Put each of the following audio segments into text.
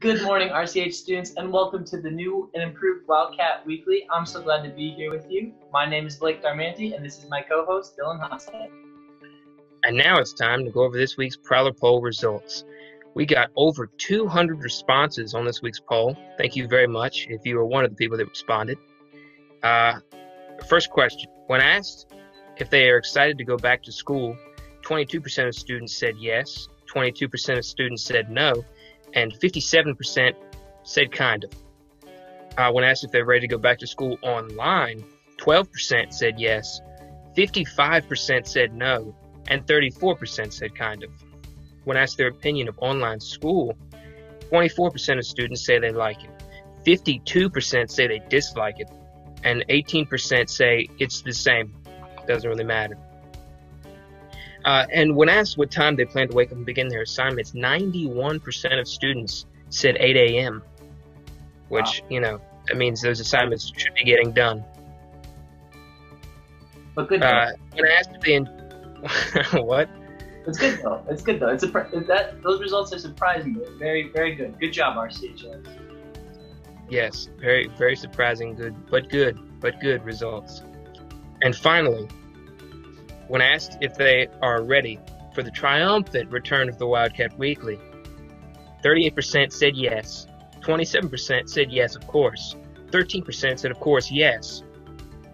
Good morning, RCH students, and welcome to the new and improved Wildcat Weekly. I'm so glad to be here with you. My name is Blake Darmanti, and this is my co-host, Dylan Hostead. And now it's time to go over this week's Prowler poll results. We got over 200 responses on this week's poll. Thank you very much if you were one of the people that responded. First question. When asked if they are excited to go back to school, 22% of students said yes, 22% of students said no, and 57% said kind of. When asked if they're ready to go back to school online, 12% said yes, 55% said no, and 34% said kind of. When asked their opinion of online school, 24% of students say they like it, 52% say they dislike it, and 18% say it's the same, doesn't really matter. And when asked what time they plan to wake up and begin their assignments, 91% of students said 8 a.m., which, that means those assignments should be getting done. But good. When asked if they what? It's good though. It's good though. Those results are surprising. Very, very good. Good job, RCH. Yes, very, very surprising. Good results. And finally, when asked if they are ready for the triumphant return of the Wildcat Weekly, 38% said yes, 27% said yes, of course, 13% said, of course, yes,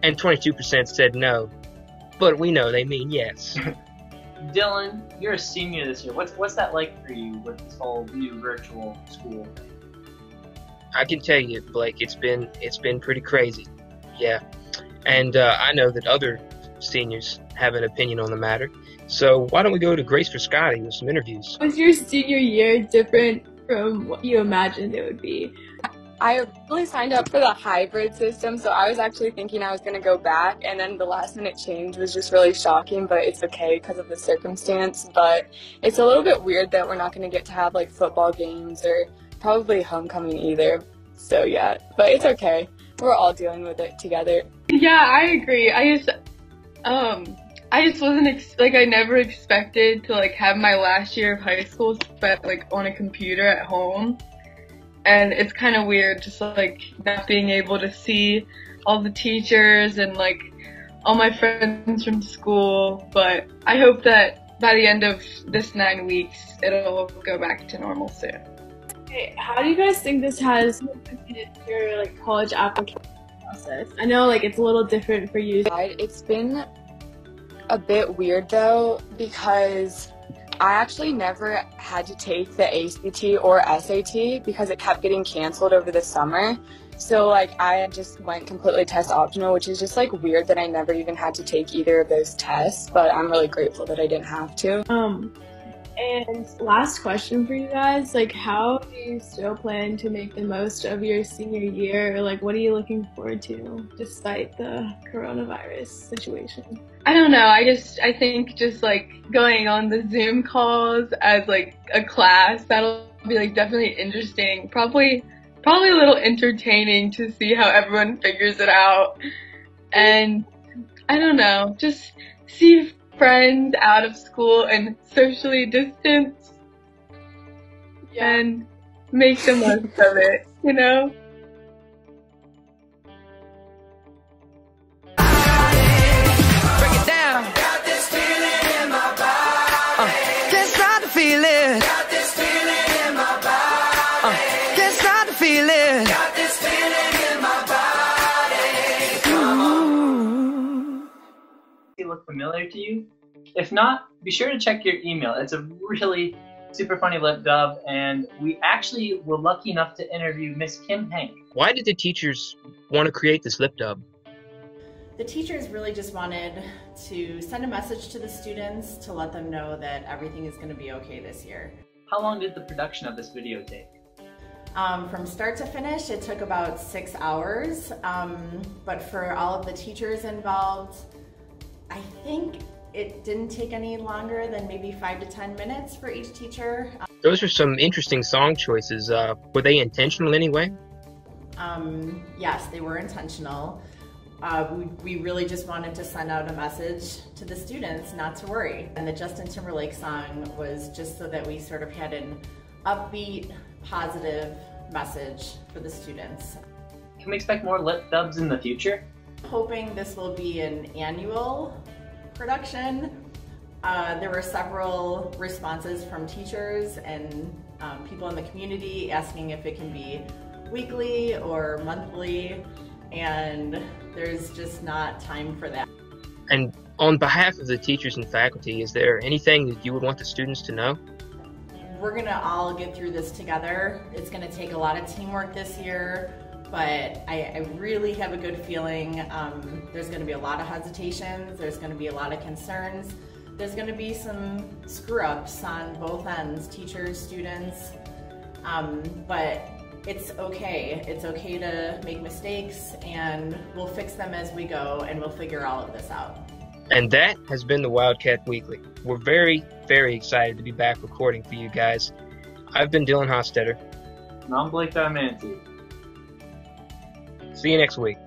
and 22% said no. But we know they mean yes. Dylan, you're a senior this year. What's that like for you with this whole new virtual school? I can tell you, Blake, it's been pretty crazy. Yeah, and I know that other seniors have an opinion on the matter. So why don't we go to Grace for Scotty with some interviews? Was your senior year different from what you imagined it would be? I really signed up for the hybrid system, so I was actually thinking I was going to go back, and then the last minute change was just really shocking, but it's okay because of the circumstance. But it's a little bit weird that we're not going to get to have like football games or probably homecoming either. So yeah, but it's okay. We're all dealing with it together. Yeah, I agree. I just wasn't I never expected to have my last year of high school spent on a computer at home, and it's kind of weird just not being able to see all the teachers and all my friends from school. But I hope that by the end of this 9 weeks it'll go back to normal soon. Okay, how do you guys think this has affected your college application process? I know it's a little different for you. It's been a bit weird though, because I actually never had to take the ACT or SAT because it kept getting canceled over the summer. So I just went completely test optional, which is just weird that I never even had to take either of those tests, but I'm really grateful that I didn't have to. And last question for you guys, how do you still plan to make the most of your senior year? What are you looking forward to despite the coronavirus situation? I don't know. I think just going on the Zoom calls as a class, that'll be definitely interesting. Probably a little entertaining to see how everyone figures it out. And I don't know, just see friends out of school and socially distance, and make the most of it, Break it down. Got this feeling in my body. Can't stop the feeling. Got this feeling in my body. Can't stop the feeling. Got this feeling in my body. Ooh. They look familiar to you? If not, be sure to check your email. It's a really super funny lip dub, and we actually were lucky enough to interview Miss Kim Hank. Why did the teachers want to create this lip dub? The teachers really just wanted to send a message to the students to let them know that everything is going to be okay this year. How long did the production of this video take? From start to finish, it took about 6 hours, but for all of the teachers involved, I think it didn't take any longer than maybe 5 to 10 minutes for each teacher. Those are some interesting song choices. Were they intentional anyway? Yes, they were intentional. We really just wanted to send out a message to the students not to worry. And the Justin Timberlake song was just so that we sort of had an upbeat, positive message for the students. Can we expect more lip dubs in the future? Hoping this will be an annual production. There were several responses from teachers and people in the community asking if it can be weekly or monthly, and there's just not time for that. And on behalf of the teachers and faculty, is there anything that you would want the students to know? We're gonna all get through this together. It's gonna take a lot of teamwork this year, but I really have a good feeling. There's gonna be a lot of hesitations, there's gonna be a lot of concerns, there's gonna be some screw-ups on both ends, teachers, students, but it's okay. It's okay to make mistakes, and we'll fix them as we go, and we'll figure all of this out. And that has been the Wildcat Weekly. We're very, very excited to be back recording for you guys. I've been Dylan Hostetter. And I'm Blake Diamanti. See you next week.